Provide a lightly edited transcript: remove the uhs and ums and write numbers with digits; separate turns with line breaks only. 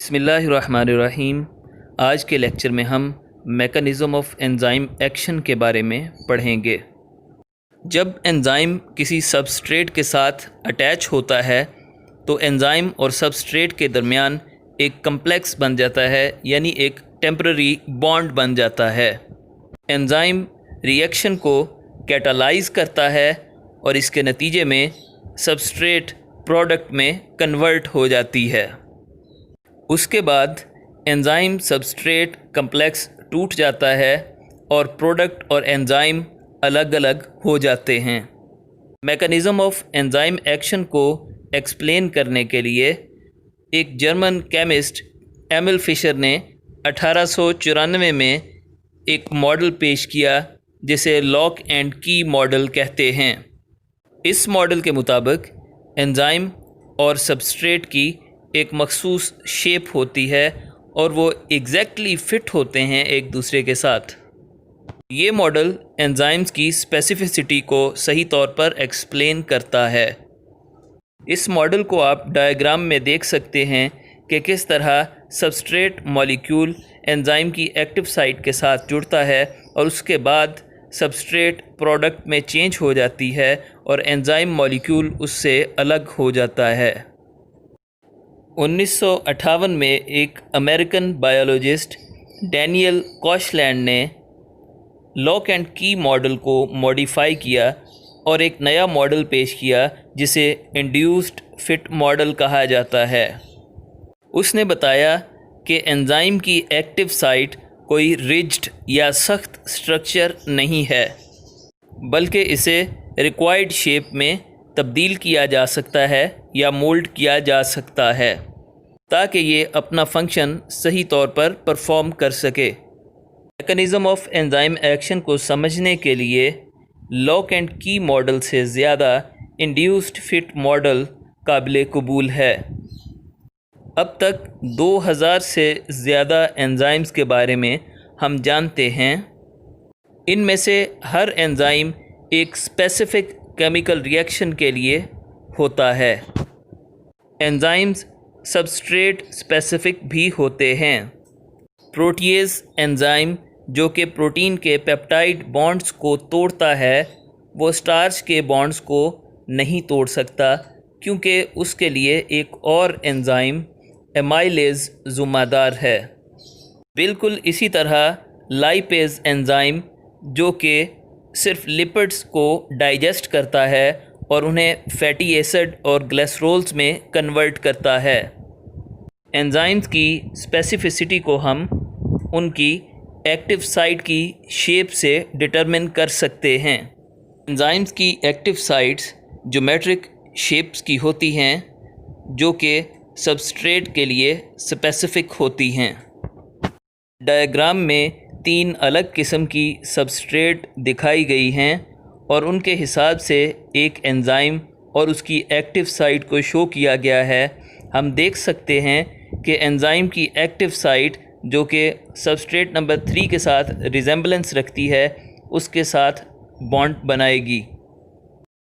بسم اللہ الرحمن الرحیم۔ آج کے لیکچر میں ہم میکانزم آف انزائم ایکشن کے بارے میں پڑھیں گے۔ جب انزائم کسی سبسٹریٹ کے ساتھ اٹیچ ہوتا ہے تو انزائم اور سبسٹریٹ کے درمیان ایک کمپلیکس بن جاتا ہے، یعنی ایک ٹیمپرری بانڈ بن جاتا ہے۔ انزائم ری ایکشن کو کیٹالائز کرتا ہے اور اس کے نتیجے میں سبسٹریٹ پروڈکٹ میں کنورٹ ہو جاتی ہے۔ اس کے بعد انزائم سبسٹریٹ کمپلیکس ٹوٹ جاتا ہے اور پروڈکٹ اور انزائم الگ الگ ہو جاتے ہیں۔ میکانزم آف انزائم ایکشن کو ایکسپلین کرنے کے لیے ایک جرمن کیمسٹ ایمل فشر نے 1894 میں ایک ماڈل پیش کیا جسے لاک اینڈ کی ماڈل کہتے ہیں۔ اس ماڈل کے مطابق انزائم اور سبسٹریٹ کی ایک مخصوص شیپ ہوتی ہے اور وہ ایگزیکٹلی فٹ ہوتے ہیں ایک دوسرے کے ساتھ۔ یہ ماڈل انزائمز کی اسپیسیفسٹی کو صحیح طور پر ایکسپلین کرتا ہے۔ اس ماڈل کو آپ ڈائیگرام میں دیکھ سکتے ہیں کہ کس طرح سبسٹریٹ مالیکیول انزائم کی ایکٹیو سائٹ کے ساتھ جڑتا ہے اور اس کے بعد سبسٹریٹ پروڈکٹ میں چینج ہو جاتی ہے اور انزائم مالیکیول اس سے الگ ہو جاتا ہے۔ 1958 میں ایک امریکن بایولوجسٹ ڈینیل کوشلینڈ نے لاک اینڈ کی ماڈل کو موڈیفائی کیا اور ایک نیا ماڈل پیش کیا جسے انڈیوسڈ فٹ ماڈل کہا جاتا ہے۔ اس نے بتایا کہ انزائم کی ایکٹیو سائٹ کوئی رجڈ یا سخت سٹرکچر نہیں ہے، بلکہ اسے ریکوائرڈ شیپ میں تبدیل کیا جا سکتا ہے یا مولڈ کیا جا سکتا ہے تاکہ یہ اپنا فنکشن صحیح طور پر پرفارم کر سکے۔ میکانزم آف انزائم ایکشن کو سمجھنے کے لیے لاک اینڈ کی ماڈل سے زیادہ انڈیوسڈ فٹ ماڈل قابل قبول ہے۔ اب تک 2000 سے زیادہ انزائمز کے بارے میں ہم جانتے ہیں۔ ان میں سے ہر انزائم ایک اسپیسیفک کیمیکل ری ایکشن کے لیے ہوتا ہے۔ انزائمز سبسٹریٹ اسپیسیفک بھی ہوتے ہیں۔ پروٹیز انزائم جو کہ پروٹین کے پیپٹائڈ بانڈز کو توڑتا ہے، وہ سٹارچ کے بانڈز کو نہیں توڑ سکتا کیونکہ اس کے لیے ایک اور انزائم ایمائلیز ذمہ دار ہے۔ بالکل اسی طرح لائپیز انزائم جو کہ صرف لپڈز کو ڈائجسٹ کرتا ہے اور انہیں فیٹی ایسڈ اور گلیسرولز میں کنورٹ کرتا ہے۔ انزائمز کی اسپیسیفسٹی کو ہم ان کی ایکٹیو سائٹ کی شیپ سے ڈٹرمن کر سکتے ہیں۔ انزائمز کی ایکٹیو سائٹس جیومیٹرک شیپس کی ہوتی ہیں جو کہ سبسٹریٹ کے لیے اسپیسیفک ہوتی ہیں۔ ڈائیگرام میں 3 الگ قسم کی سبسٹریٹ دکھائی گئی ہیں اور ان کے حساب سے ایک انزائم اور اس کی ایکٹیو سائٹ کو شو کیا گیا ہے۔ ہم دیکھ سکتے ہیں کہ انزائم کی ایکٹیو سائٹ جو کہ سبسٹریٹ نمبر 3 کے ساتھ ریزمبلنس رکھتی ہے، اس کے ساتھ بانڈ بنائے گی۔